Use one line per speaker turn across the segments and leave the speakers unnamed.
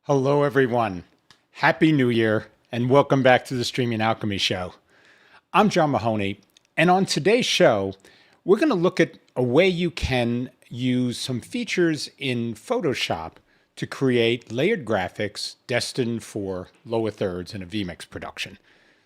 Hello, everyone. Happy New Year, and welcome back to the Streaming Alchemy Show. I'm John Mahoney, and on today's show, we're going to look at a way you can use some features in Photoshop to create layered graphics destined for lower thirds in a vMix production.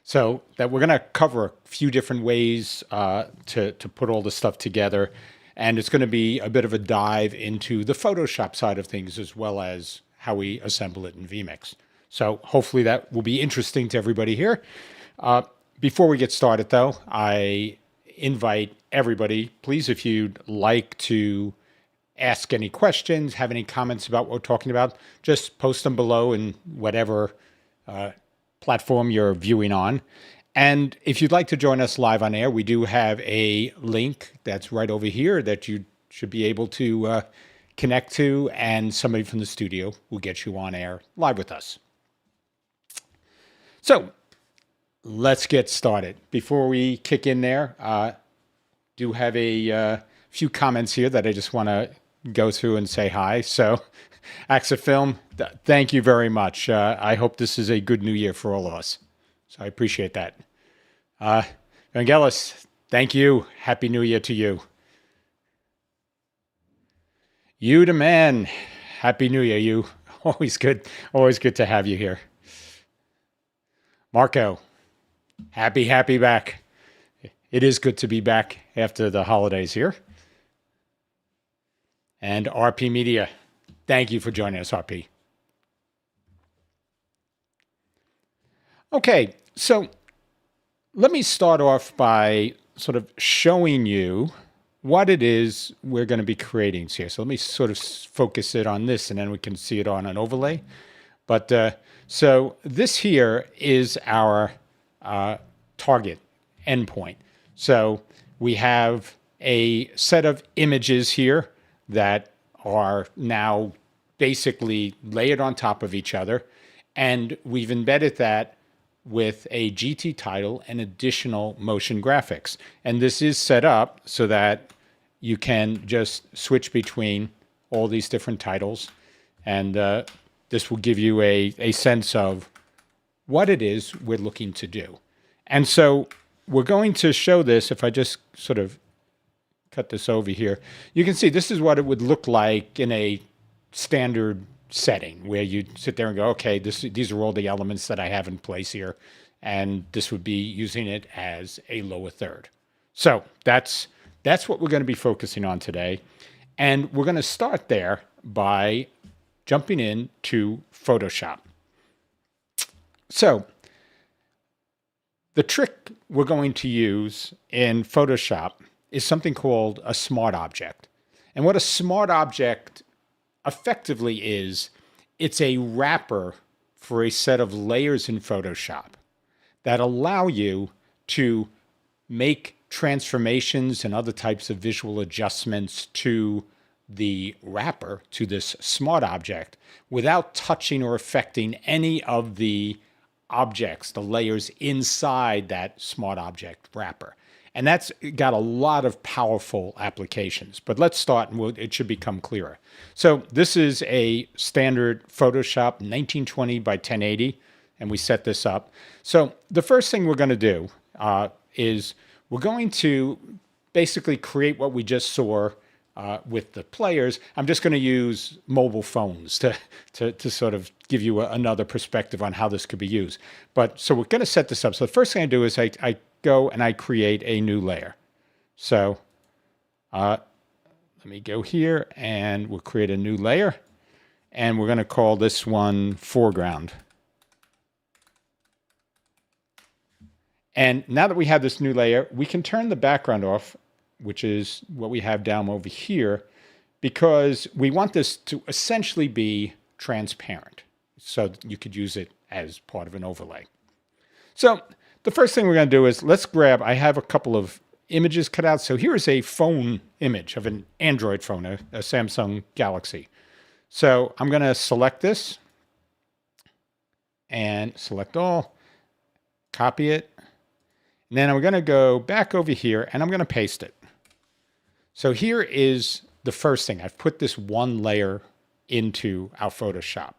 So that we're going to cover a few different ways to put all this stuff together, and it's going to be a bit of a dive into the Photoshop side of things as well as how we assemble it in vMix. So hopefully that will be interesting to everybody here. Before we get started, though, I invite everybody, please, if you'd like to ask any questions, have any comments about what we're talking about, just post them below in whatever platform you're viewing on. And if you'd like to join us live on air, we do have a link that's right over here that you should be able to connect to, and somebody from the studio will get you on air live with us. So let's get started. Before we kick in there, do have a few comments here that I just want to go through and say hi. So Axafilm, thank you very much. I hope this is a good new year for all of us. So I appreciate that. Vangelis, thank you. Happy New Year to you. You the man. Happy New Year, you. Always good to have you here. Marco, happy back. It is good to be back after the holidays here. And RP Media, thank you for joining us, RP. Okay, so let me start off by sort of showing you what it is we're going to be creating here. So let me sort of focus it on this, and then we can see it on an overlay. But so this here is our target endpoint. So we have a set of images here that are now basically layered on top of each other, and we've embedded that with a GT title and additional motion graphics. And this is set up so that you can just switch between all these different titles. And this will give you a sense of what it is we're looking to do. And so we're going to show this. If I just sort of cut this over here, you can see this is what it would look like in a standard setting where you sit there and go, okay, these are all the elements that I have in place here, and this would be using it as a lower third. So that's what we're going to be focusing on today, and we're going to start there by jumping into Photoshop. So the trick we're going to use in Photoshop is something called a smart object. And what a smart object effectively is, it's a wrapper for a set of layers in Photoshop that allow you to make transformations and other types of visual adjustments to the wrapper, to this smart object, without touching or affecting any of the objects, the layers inside that smart object wrapper. And that's got a lot of powerful applications. But let's start, and it should become clearer. So this is a standard Photoshop 1920 by 1080, and we set this up. So the first thing we're going to do is we're going to basically create what we just saw with the players. I'm just going to use mobile phones to sort of give you another perspective on how this could be used. But so we're going to set this up. So the first thing I do is I go and I create a new layer. So let me go here, and we'll create a new layer, and we're going to call this one foreground. And now that we have this new layer, we can turn the background off, which is what we have down over here, because we want this to essentially be transparent. So you could use it as part of an overlay. So the first thing we're going to do is let's grab, I have a couple of images cut out. So here is a phone image of an Android phone, a Samsung Galaxy. So I'm going to select this and select all, copy it. And then I'm going to go back over here, and I'm going to paste it. So here is the first thing. I've put this one layer into our Photoshop.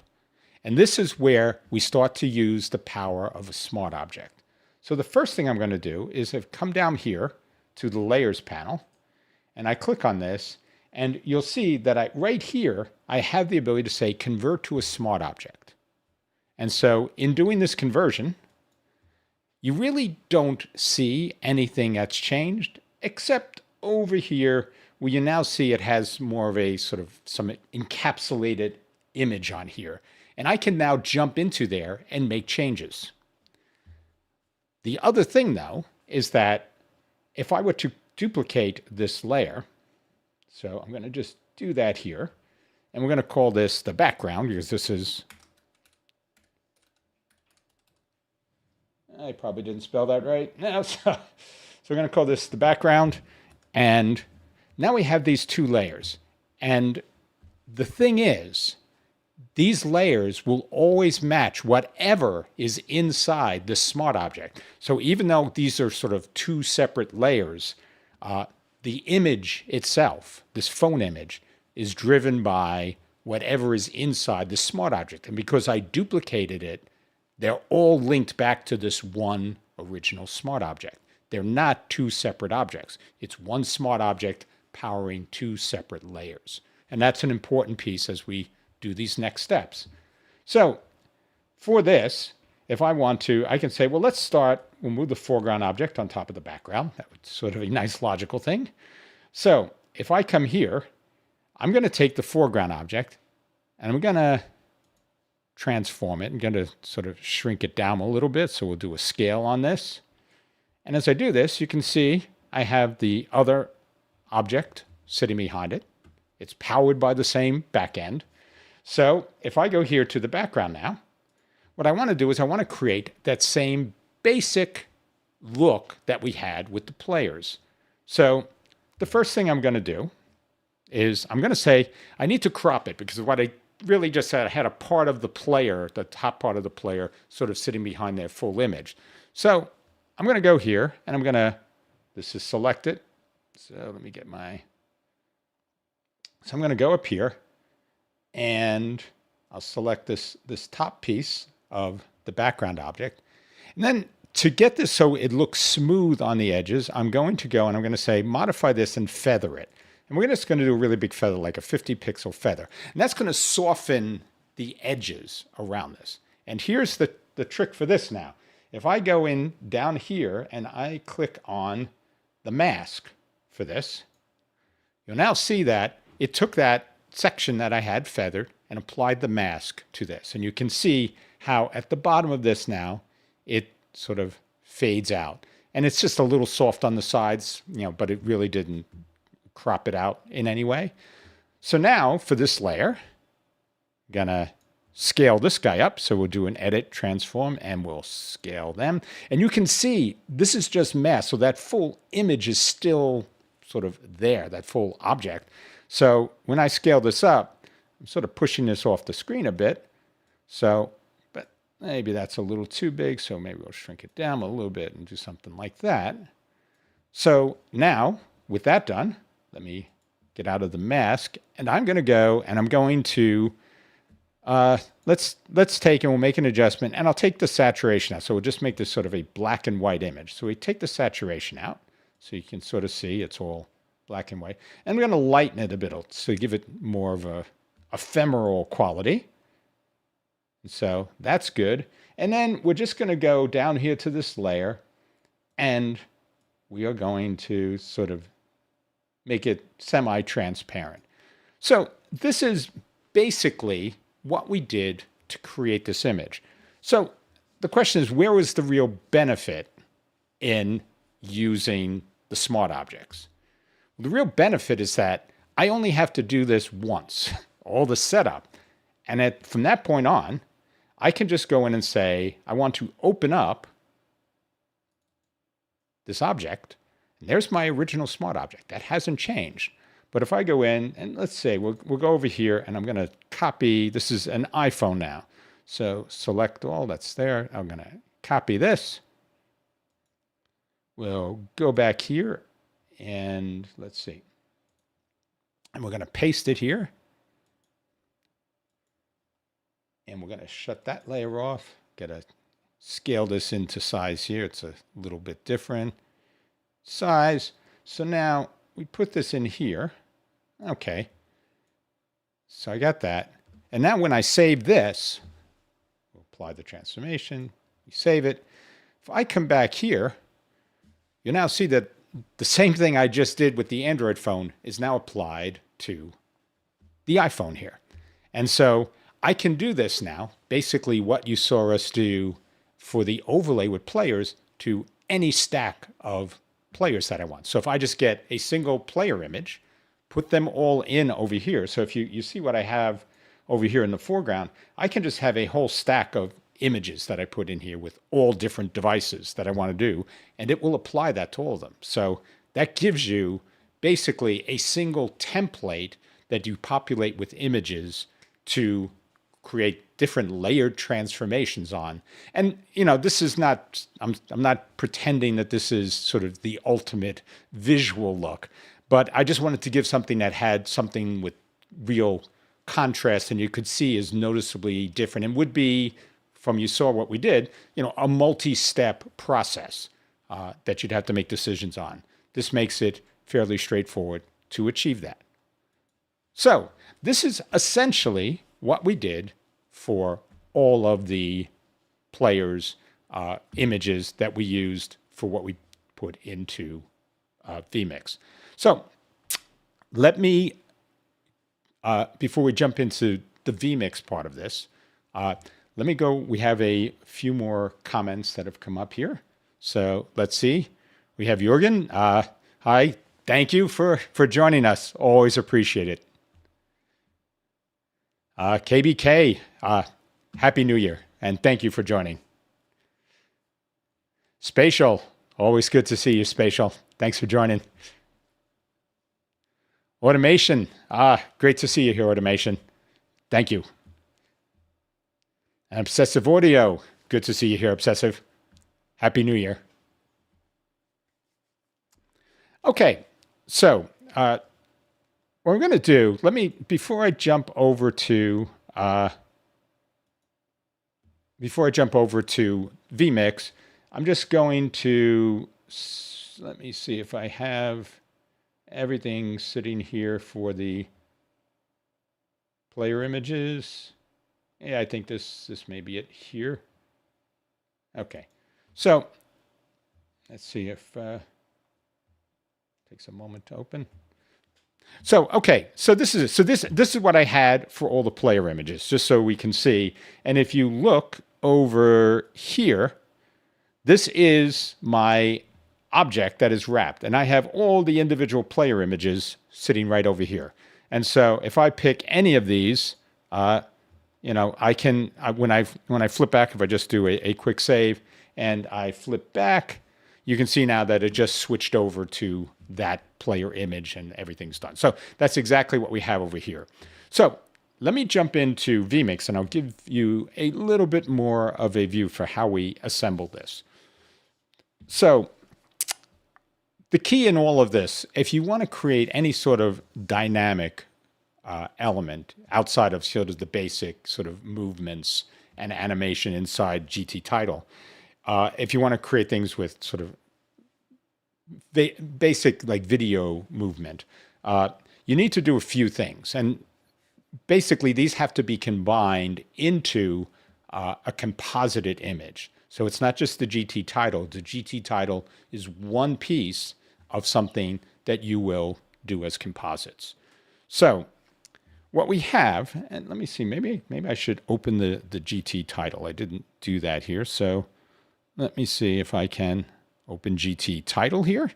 And this is where we start to use the power of a smart object. So the first thing I'm going to do is come down here to the layers panel, and I click on this, and you'll see that right here, I have the ability to say convert to a smart object. And so in doing this conversion, you really don't see anything that's changed, except over here where you now see it has more of a sort of some encapsulated image on here. And I can now jump into there and make changes. The other thing, though, is that if I were to duplicate this layer, so I'm going to just do that here, and we're going to call this the background, because this is, I probably didn't spell that right. No, so we're going to call this the background, and now we have these two layers. And the thing is, these layers will always match whatever is inside the smart object. So even though these are sort of two separate layers, the image itself, this phone image, is driven by whatever is inside the smart object. And because I duplicated it, they're all linked back to this one original smart object. They're not two separate objects. It's one smart object powering two separate layers. And that's an important piece as we do these next steps. So for this, if I want to, I can say, well, let's start, we'll move the foreground object on top of the background. That would sort of a nice logical thing. So if I come here, I'm going to take the foreground object and I'm going to transform it. I'm going to sort of shrink it down a little bit. So we'll do a scale on this. And as I do this, you can see I have the other object sitting behind it. It's powered by the same backend. So if I go here to the background now, what I want to do is I want to create that same basic look that we had with the players. So the first thing I'm going to do is I'm going to say I need to crop it, because what I really just said, I had a part of the player, the top part of the player, sort of sitting behind their full image. So I'm going to go here and I'm going to, this is selected. So let me get my, so I'm going to go up here and I'll select this top piece of the background object. And then to get this so it looks smooth on the edges, I'm going to go and I'm going to say modify this and feather it. And we're just going to do a really big feather, like a 50 pixel feather. And that's going to soften the edges around this. And here's the trick for this now. If I go in down here and I click on the mask for this, you'll now see that it took that section that I had feathered and applied the mask to this. And you can see how at the bottom of this now, it sort of fades out. And it's just a little soft on the sides, but it really didn't crop it out in any way. So now for this layer, I'm gonna scale this guy up. So we'll do an edit transform and we'll scale them. And you can see this is just mask. So that full image is still sort of there, that full object. So when I scale this up, I'm sort of pushing this off the screen a bit. So, but maybe that's a little too big. So maybe we'll shrink it down a little bit and do something like that. So now with that done, let me get out of the mask and I'm going to go and I'm going to, let's take and we'll make an adjustment and I'll take the saturation out. So we'll just make this sort of a black and white image. So we take the saturation out so you can sort of see it's all black and white. And we're going to lighten it a bit so give it more of a ephemeral quality. So that's good. And then we're just going to go down here to this layer and we are going to sort of make it semi-transparent. So this is basically what we did to create this image. So the question is, where was the real benefit in using the smart objects? The real benefit is that I only have to do this once, all the setup. And from that point on, I can just go in and say, I want to open up this object. And there's my original smart object. That hasn't changed. But if I go in, and let's say we'll go over here, and I'm going to copy. This is an iPhone now. So select all that's there. I'm going to copy this. We'll go back here, and let's see. And we're going to paste it here. And we're going to shut that layer off. Got to scale this into size here. It's a little bit different size. So now we put this in here. Okay. So I got that. And now when I save this, we'll apply the transformation. We save it. If I come back here, you now see that the same thing I just did with the Android phone is now applied to the iPhone here. And so I can do this now, basically what you saw us do for the overlay with players to any stack of players that I want. So if I just get a single player image, put them all in over here. So if you see what I have over here in the foreground, I can just have a whole stack of images that I put in here with all different devices that I want to do, and it will apply that to all of them. So that gives you basically a single template that you populate with images to create different layered transformations on. And, you know, this is not, I'm not pretending that this is sort of the ultimate visual look, but I just wanted to give something that had something with real contrast and you could see is noticeably different and would be, from you saw what we did, you know, a multi-step process that you'd have to make decisions on. This makes it fairly straightforward to achieve that. So this is essentially what we did for all of the players' images that we used for what we put into vMix. So let me, before we jump into the vMix part of this, let me go, we have a few more comments that have come up here. So let's see. We have Jürgen. Hi, thank you for joining us. Always appreciate it. KBK, Happy New Year, and thank you for joining. Spatial, always good to see you, Spatial. Thanks for joining. Automation, great to see you here, Automation. Thank you. And Obsessive Audio, good to see you here, Obsessive. Happy New Year. Okay, so what we're going to do, let me, before I jump over to vMix, I'm just going to, let me see if I have everything sitting here for the player images. Yeah, I think this may be it here. Okay, so let's see if takes a moment to open. So okay, so this is it. So this is what I had for all the player images, just so we can see. And if you look over here, this is my object that is wrapped, and I have all the individual player images sitting right over here. And so if I pick any of these, you know, I can, when I flip back, if I just do a quick save and I flip back, you can see now that it just switched over to that player image and everything's done. So that's exactly what we have over here. So let me jump into vMix and I'll give you a little bit more of a view for how we assemble this. So the key in all of this, if you want to create any sort of dynamic element outside of sort of the basic sort of movements and animation inside GT title, if you want to create things with sort of basic like video movement, you need to do a few things. And basically these have to be combined into a composited image. So it's not just the GT title. The GT title is one piece of something that you will do as composites. So what we have, and let me see, maybe I should open the GT title. I didn't do that here. So let me see if I can open GT title here.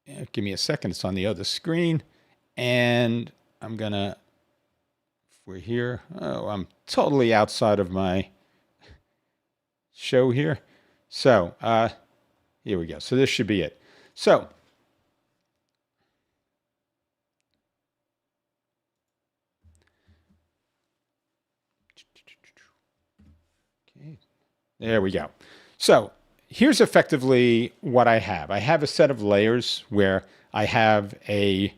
Yeah, give me a second. It's on the other screen. And I'm going to, if we're here, oh, I'm totally outside of my show here. So here we go. So this should be it. So okay, there we go. So here's effectively what I have. I have a set of layers where I have the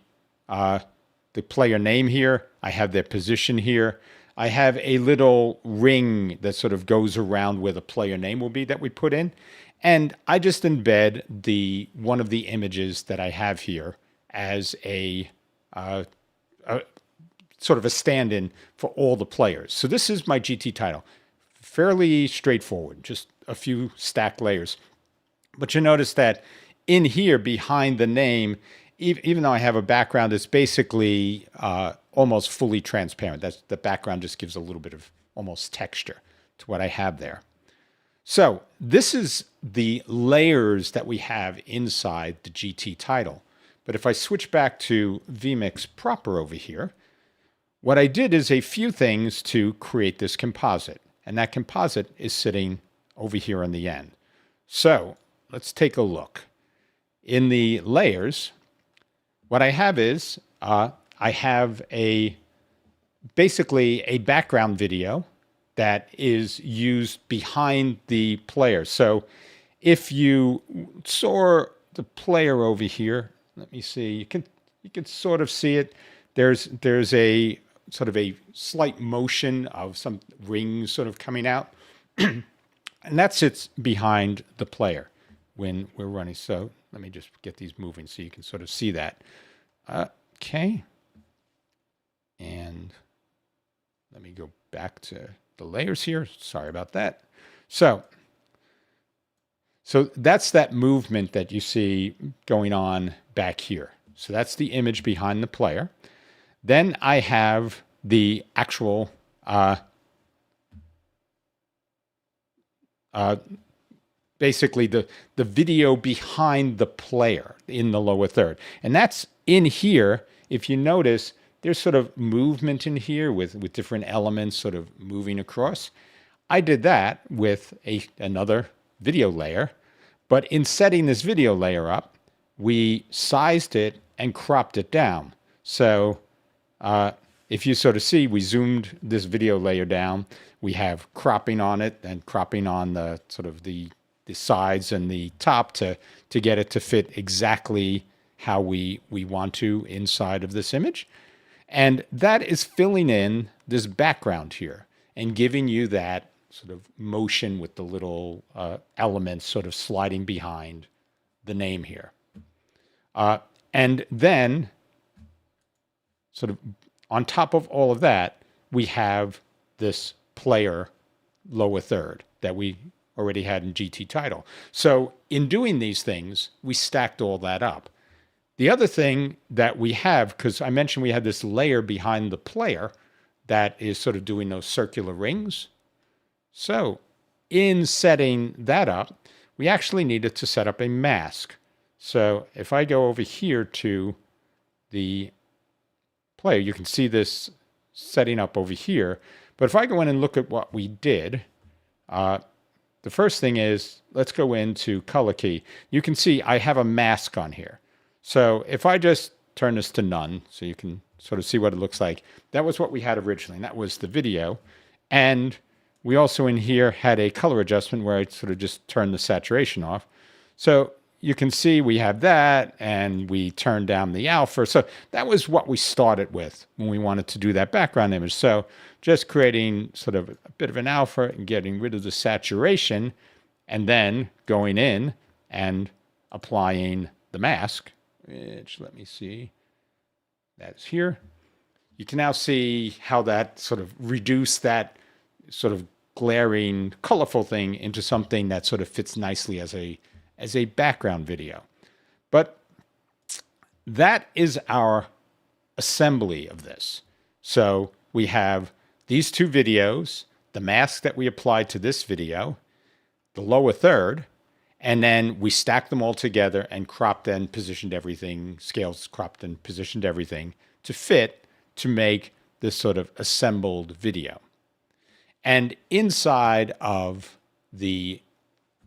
the player name here. I have their position here. I have a little ring that sort of goes around where the player name will be that we put in. And I just embed one of the images that I have here as a sort of a stand-in for all the players. So this is my GT title. Fairly straightforward, just a few stacked layers. But you notice that in here behind the name, even though I have a background that's basically almost fully transparent, the background just gives a little bit of almost texture to what I have there. So this is the layers that we have inside the GT title. But if I switch back to vMix proper over here, what I did is a few things to create this composite. And that composite is sitting over here on the end. So let's take a look. In the layers, what I have is I have basically a background video that is used behind the player. So if you saw the player over here, let me see, you can sort of see it. There's a sort of a slight motion of some rings sort of coming out. And that sits behind the player when we're running. So let me just get these moving so you can sort of see that. Okay. And let me go back to the layers here. Sorry about that. So that's that movement that you see going on back here. So that's the image behind the player. Then I have the actual basically the video behind the player in the lower third. And that's in here. If you notice, there's sort of movement in here with different elements sort of moving across. I did that with another video layer. But in setting this video layer up, we sized it and cropped it down. So if you sort of see, we zoomed this video layer down. We have cropping on it and cropping on the sort of the sides and the top to get it to fit exactly how we want to inside of this image. And that is filling in this background here and giving you that sort of motion with the little elements sort of sliding behind the name here. And then sort of on top of all of that, we have this player lower third that we already had in GT title. So in doing these things, we stacked all that up. The other thing that we have, because I mentioned we had this layer behind the player that is sort of doing those circular rings. So in setting that up, we actually needed to set up a mask. So if I go over here to the player, you can see this setting up over here. But if I go in and look at what we did, the first thing is, let's go into color key. You can see I have a mask on here. So if I just turn this to none, so you can sort of see what it looks like, that was what we had originally, and that was the video. And we also in here had a color adjustment where I sort of just turned the saturation off. So you can see we have that, and we turned down the alpha. So that was what we started with when we wanted to do that background image. So just creating sort of a bit of an alpha and getting rid of the saturation, and then going in and applying the mask, which, let me see, that's here. You can now see how that sort of reduced that sort of glaring, colorful thing into something that sort of fits nicely as a background video. But that is our assembly of this. So we have these two videos, the mask that we applied to this video, the lower third, and then we stacked them all together and cropped and positioned everything, scales cropped and positioned everything to fit to make this sort of assembled video. And inside of the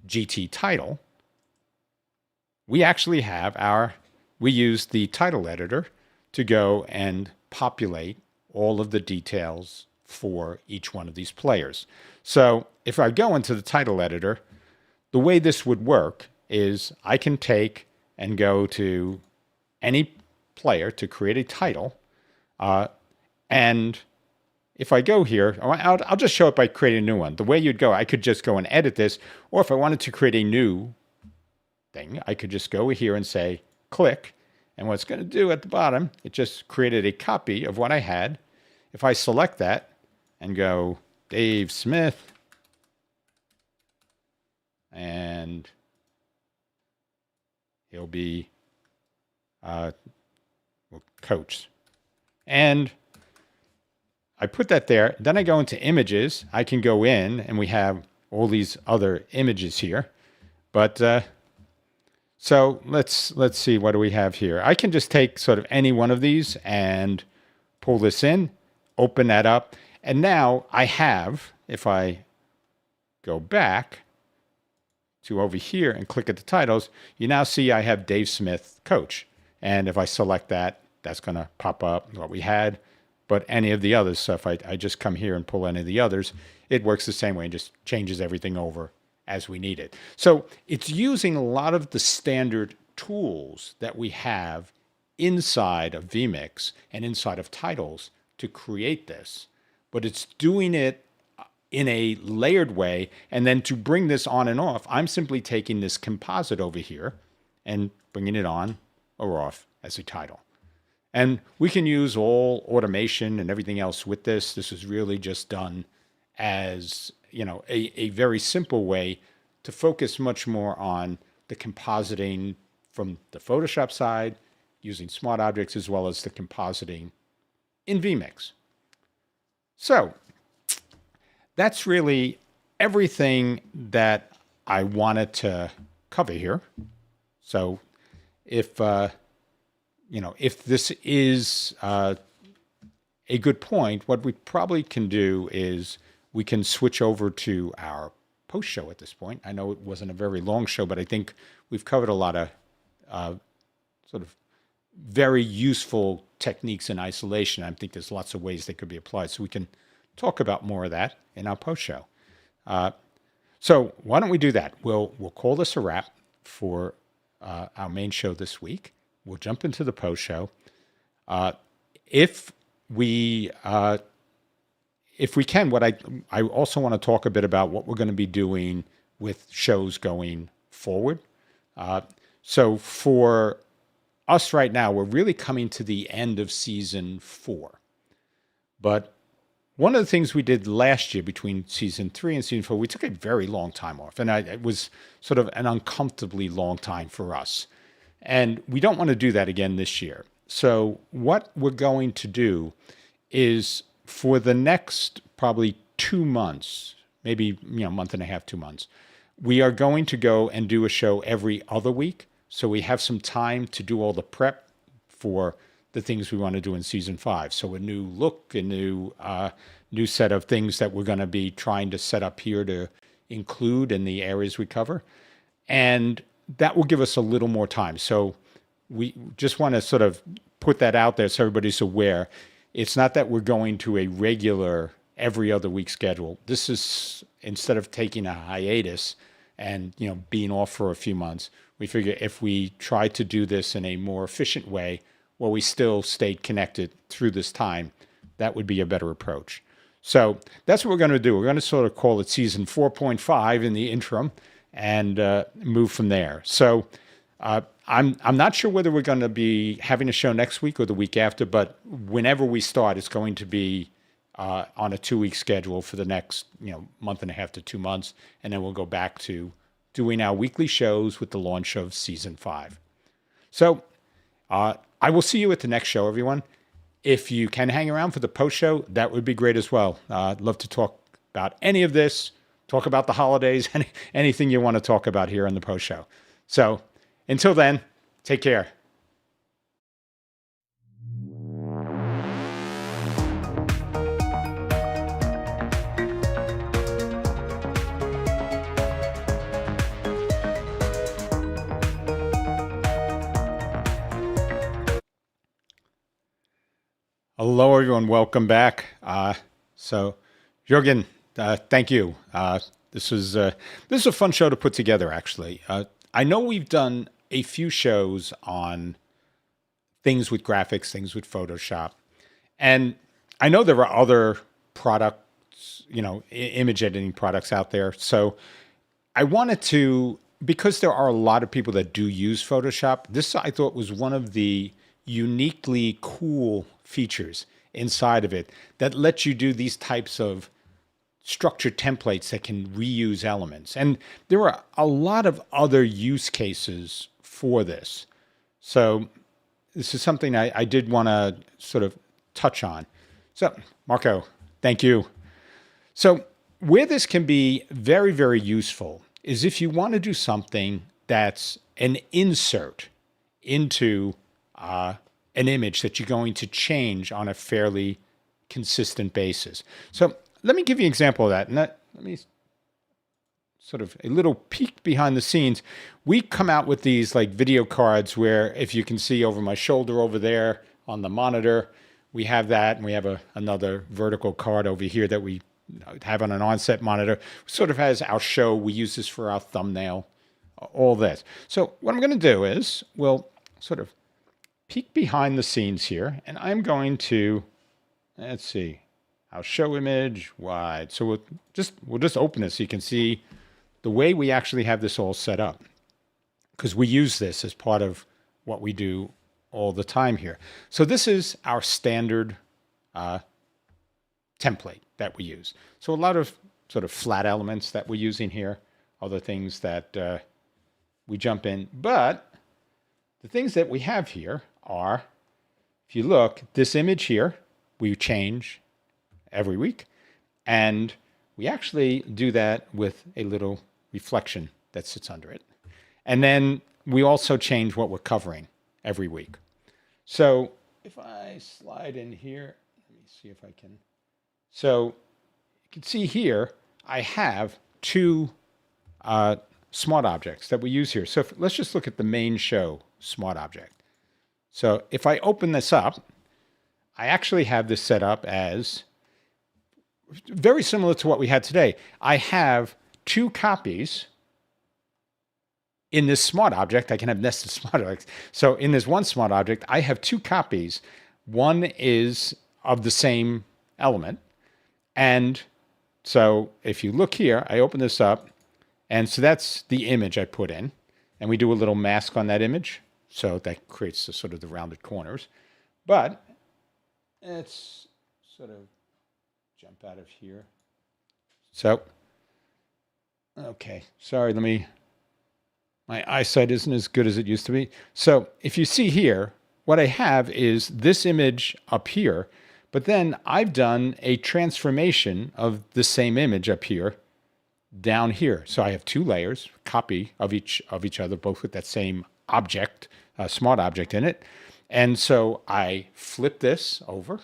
GT title, we actually have we use the title editor to go and populate all of the details for each one of these players. So if I go into the title editor, the way this would work is I can take and go to any player to create a title. And if I go here, I'll just show it by creating a new one. The way you'd go, I could just go and edit this, or if I wanted to create a new thing, I could just go here and say, click. And what it's going to do at the bottom, it just created a copy of what I had. If I select that and go Dave Smith, and he'll be coach. And I put that there. Then I go into images. I can go in and we have all these other images here. But so let's see, what do we have here? I can just take sort of any one of these and pull this in, open that up. And now I have, if I go back to over here and click at the titles, you now see I have Dave Smith coach. And if I select that, that's going to pop up what we had. But any of the others, so if I just come here and pull any of the others, it works the same way and just changes everything over as we need it. So it's using a lot of the standard tools that we have inside of vMix and inside of titles to create this. But it's doing it in a layered way. And then to bring this on and off, I'm simply taking this composite over here and bringing it on or off as a title. And we can use all automation and everything else with this. This is really just done as, a very simple way to focus much more on the compositing from the Photoshop side, using smart objects, as well as the compositing in vMix. So that's really everything that I wanted to cover here. So if this is a good point, what we probably can do is we can switch over to our post show at this point. I know it wasn't a very long show, but I think we've covered a lot of sort of very useful techniques in isolation. I think there's lots of ways they could be applied. So we can talk about more of that in our post show. So why don't we do that? We'll call this a wrap for our main show this week. We'll jump into the post show. If we can, what I also want to talk a bit about what we're going to be doing with shows going forward. So for us right now, we're really coming to the end of season 4. But one of the things we did last year between season 3 and season 4, we took a very long time off, and it was sort of an uncomfortably long time for us. And we don't want to do that again this year. So what we're going to do is for the next probably 2 months, maybe month and a half, 2 months, we are going to go and do a show every other week. So we have some time to do all the prep for the things we want to do in season 5. So a new look, a new set of things that we're going to be trying to set up here to include in the areas we cover. And that will give us a little more time. So we just want to sort of put that out there so everybody's aware. It's not that we're going to a regular every other week schedule. This is, instead of taking a hiatus and being off for a few months, we figure if we try to do this in a more efficient way, where we still stayed connected through this time, that would be a better approach. So that's what we're going to do. We're going to sort of call it season 4.5 in the interim and move from there. So I'm not sure whether we're going to be having a show next week or the week after, but whenever we start, it's going to be on a 2-week schedule for the next month and a half to 2 months, and then we'll go back to doing our weekly shows with the launch of season 5. So I will see you at the next show, everyone. If you can hang around for the post show, that would be great as well. I'd love to talk about any of this, talk about the holidays, anything you want to talk about here on the post show. So until then, take care. Hello, everyone. Welcome back. So, Jürgen, thank you. This is a fun show to put together, actually. I know we've done a few shows on things with graphics, things with Photoshop, And I know there are other products, image editing products out there. So I wanted to, because there are a lot of people that do use Photoshop, this I thought was one of the uniquely cool features inside of it that lets you do these types of structured templates that can reuse elements. And there are a lot of other use cases for this. So this is something I did want to sort of touch on. So Marco, thank you. So where this can be very, very useful is if you want to do something that's an insert into an image that you're going to change on a fairly consistent basis. So let me give you an example of that. And let me sort of a little peek behind the scenes. We come out with these like video cards where, if you can see over my shoulder over there on the monitor, we have that, and we have another vertical card over here that we have on an onset monitor. Sort of has our show. We use this for our thumbnail, all this. So what I'm going to do is we'll sort of peek behind the scenes here, and I'm going to, let's see, our show image wide. So we'll just open this so you can see the way we actually have this all set up, because we use this as part of what we do all the time here. So this is our standard template that we use. So a lot of sort of flat elements that we're using here, other things that we jump in. But the things that we have here are, if you look, this image here, we change every week. And we actually do that with a little reflection that sits under it. And then we also change what we're covering every week. So if I slide in here, let me see if I can. So you can see here, I have two smart objects that we use here. So let's just look at the main show smart object. So if I open this up, I actually have this set up as very similar to what we had today. I have two copies in this smart object. I can have nested smart objects. So in this one smart object, I have two copies. One is of the same element. And so if you look here, I open this up, and so that's the image I put in, and we do a little mask on that image. So that creates the sort of the rounded corners. But let's sort of jump out of here. So, okay, sorry, my eyesight isn't as good as it used to be. So if you see here, what I have is this image up here, but then I've done a transformation of the same image up here down here. So I have two layers, copy of each other, both with that same object, smart object in it. And so I flip this over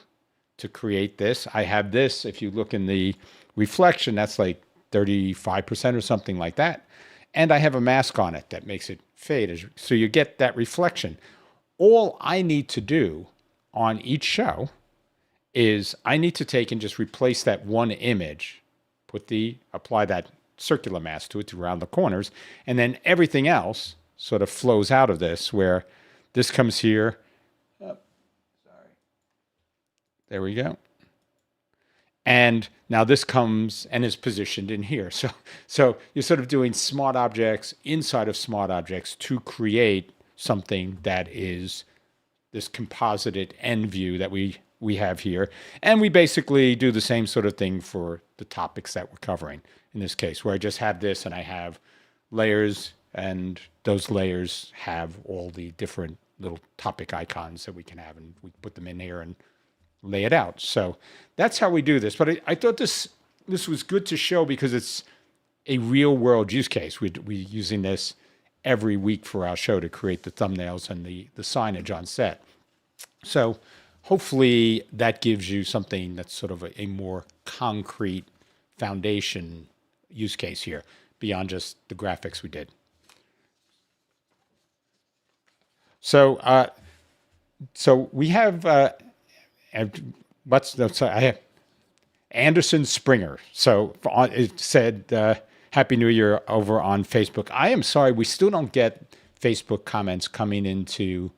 to create this. I have this, if you look in the reflection, that's like 35% or something like that. And I have a mask on it that makes it fade. So you get that reflection. All I need to do on each show is I need to take and just replace that one image, apply that circular mask to it to round the corners, and then everything else sort of flows out of this, where this comes here. Oh, sorry. There we go. And now this comes and is positioned in here. So you're sort of doing smart objects inside of smart objects to create something that is this composited end view that we have here. And we basically do the same sort of thing for the topics that we're covering in this case, where I just have this and I have layers, and those layers have all the different little topic icons that we can have, and we put them in here and lay it out. So that's how we do this. But I thought this was good to show because it's a real world use case. We're using this every week for our show to create the thumbnails and the signage on set. So hopefully that gives you something that's sort of a more concrete foundation use case here beyond just the graphics we did. So we have I have Anderson Springer. So it said Happy New Year over on Facebook. I am sorry, we still don't get Facebook comments coming into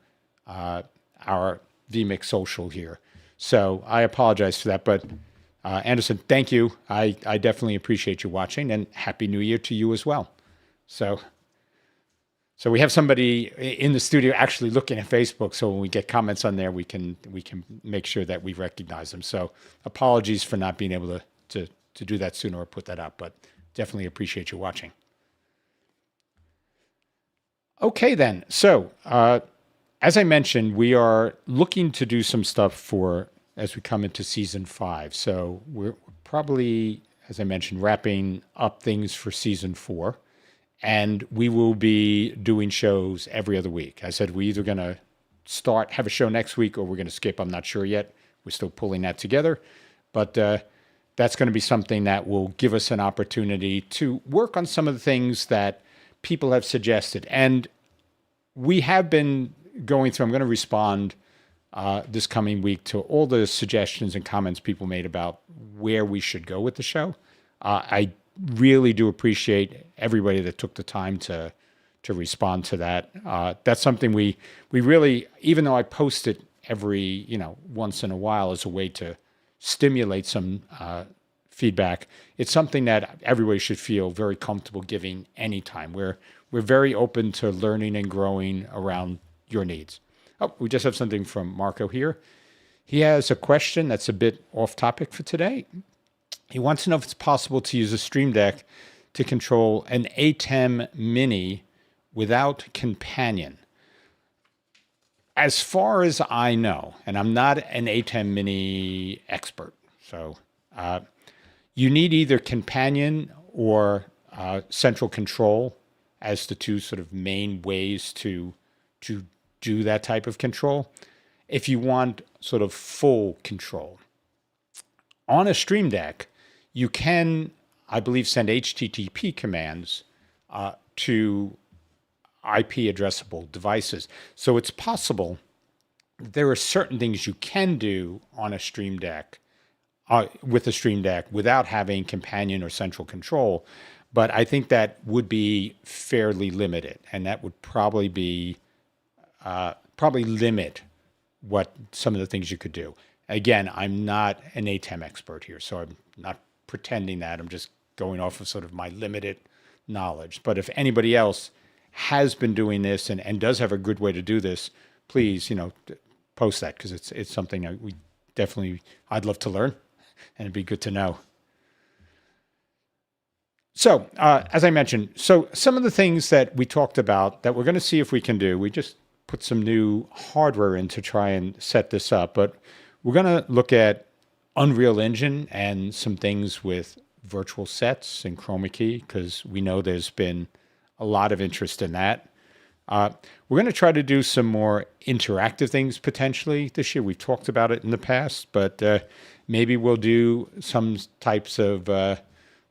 our vMix social here. So I apologize for that, but Anderson, thank you. I definitely appreciate you watching, and Happy New Year to you as well. So we have somebody in the studio actually looking at Facebook. So when we get comments on there, we can make sure that we recognize them. So apologies for not being able to do that sooner or put that up, but definitely appreciate you watching. Okay, then. So as I mentioned, we are looking to do some stuff as we come into season 5. So we're probably, as I mentioned, wrapping up things for season 4. And we will be doing shows every other week. I said we're either going to have a show next week or we're going to skip. I'm not sure yet. We're still pulling that together. But that's going to be something that will give us an opportunity to work on some of the things that people have suggested. And we have been going through, I'm going to respond this coming week to all the suggestions and comments people made about where we should go with the show. I really do appreciate everybody that took the time to respond to that. That's something we really, even though I post it every, once in a while as a way to stimulate some feedback, it's something that everybody should feel very comfortable giving anytime. We're very open to learning and growing around your needs. Oh, we just have something from Marco here. He has a question that's a bit off topic for today. He wants to know if it's possible to use a Stream Deck to control an ATEM Mini without companion. As far as I know, and I'm not an ATEM Mini expert, so you need either companion or central control as the two sort of main ways to do that type of control. If you want sort of full control. On a Stream Deck, you can, I believe, send HTTP commands to IP addressable devices. So it's possible there are certain things you can do on a Stream Deck, with a Stream Deck, without having companion or central control. But I think that would be fairly limited, and that would probably limit what some of the things you could do. Again, I'm not an ATEM expert here, so I'm not pretending that. I'm just going off of sort of my limited knowledge. But if anybody else has been doing this and does have a good way to do this, please, post that, because it's something that I'd love to learn, and it'd be good to know. So, as I mentioned, some of the things that we talked about that we're going to see if we can do, we just put some new hardware in to try and set this up, but we're going to look at Unreal Engine and some things with virtual sets and chroma key, because we know there's been a lot of interest in that. We're going to try to do some more interactive things potentially this year. We've talked about it in the past, but maybe we'll do some types of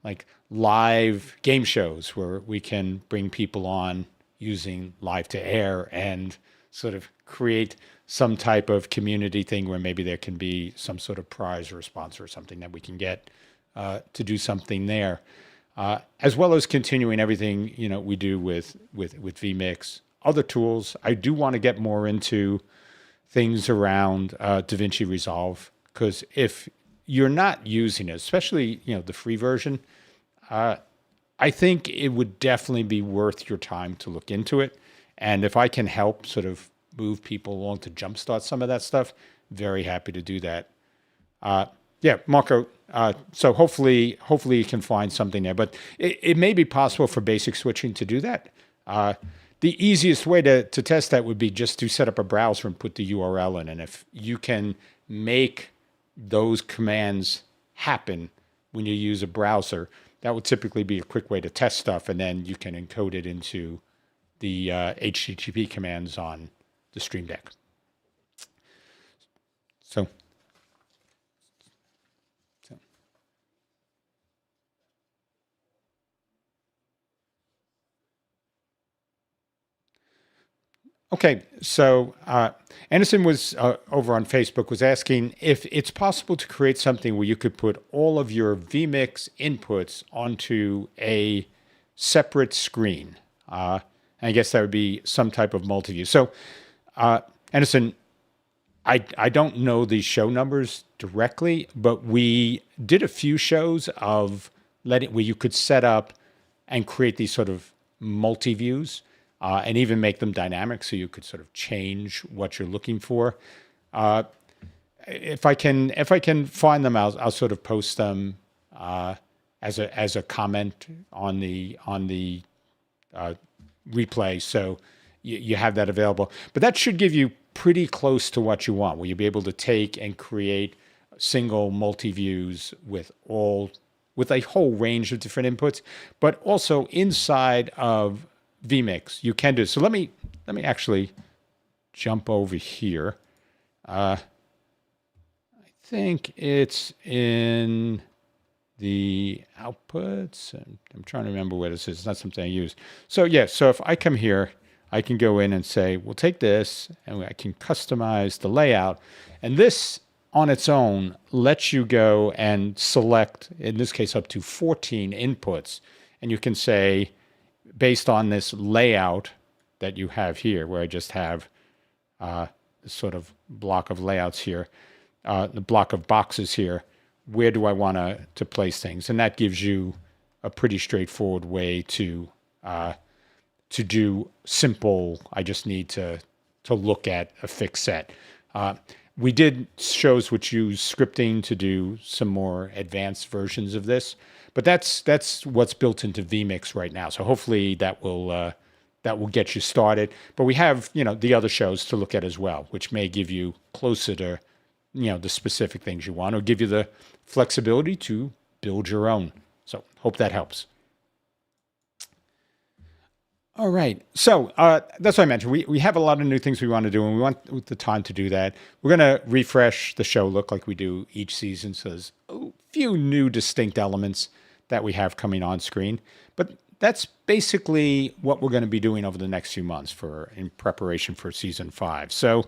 like live game shows where we can bring people on using live to air and sort of create some type of community thing where maybe there can be some sort of prize or sponsor or something that we can get to do something there, as well as continuing everything we do with vMix, other tools. I do want to get more into things around DaVinci Resolve, because if you're not using it, especially the free version, I think it would definitely be worth your time to look into it. And if I can help sort of move people along to jumpstart some of that stuff, very happy to do that. Yeah, Marco. So hopefully you can find something there. But it may be possible for basic switching to do that. The easiest way to test that would be just to set up a browser and put the URL in. And if you can make those commands happen when you use a browser, that would typically be a quick way to test stuff, and then you can encode it into the HTTP commands on the Stream Deck. So okay, so Anderson was over on Facebook, was asking if it's possible to create something where you could put all of your vMix inputs onto a separate screen. I guess that would be some type of MultiView. So Anderson, I don't know the show numbers directly, but we did a few shows of where you could set up and create these sort of multi-views and even make them dynamic so you could sort of change what you're looking for. If I can find them, I'll sort of post them as a comment on the replay, so you have that available. But that should give you pretty close to what you want, where you'll be able to take and create single multi-views with a whole range of different inputs, but also inside of vMix you can do. So let me actually jump over here. I think it's in the outputs. I'm trying to remember where this is. It's not something I use. So yeah, so if I come here, I can go in and say, we'll take this and I can customize the layout. And this on its own lets you go and select, in this case, up to 14 inputs. And you can say, based on this layout that you have here, where I just have this sort of block of layouts here, the block of boxes here, where do I want to place things? And that gives you a pretty straightforward way to do simple, I just need to look at a fixed set. We did shows which use scripting to do some more advanced versions of this, but that's what's built into vMix right now. So hopefully that will get you started. But we have, the other shows to look at as well, which may give you closer to, the specific things you want, or give you the flexibility to build your own. So hope that helps. All right. So that's what I mentioned. We have a lot of new things we want to do, and we want the time to do that. We're going to refresh the show look like we do each season. So there's a few new distinct elements that we have coming on screen. But that's basically what we're going to be doing over the next few months in preparation for season 5. So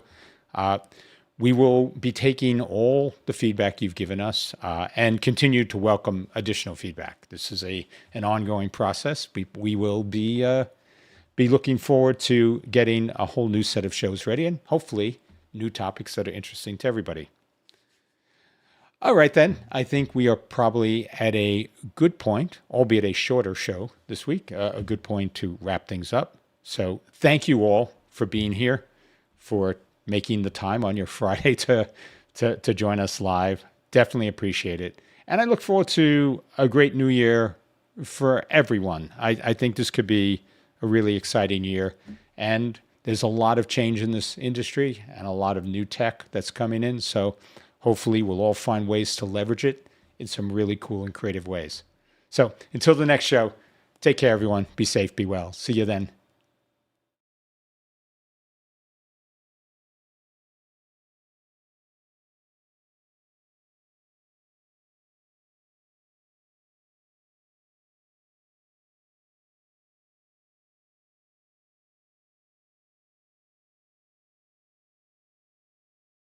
we will be taking all the feedback you've given us and continue to welcome additional feedback. This is an ongoing process. We will be looking forward to getting a whole new set of shows ready, and hopefully new topics that are interesting to everybody. All right, then. I think we are probably at a good point, albeit a shorter show this week, a good point to wrap things up. So thank you all for being here, for making the time on your Friday to join us live. Definitely appreciate it. And I look forward to a great new year for everyone. I think this could be a really exciting year. And there's a lot of change in this industry and a lot of new tech that's coming in. So hopefully we'll all find ways to leverage it in some really cool and creative ways. So until the next show, take care, everyone. Be safe, be well. See you then.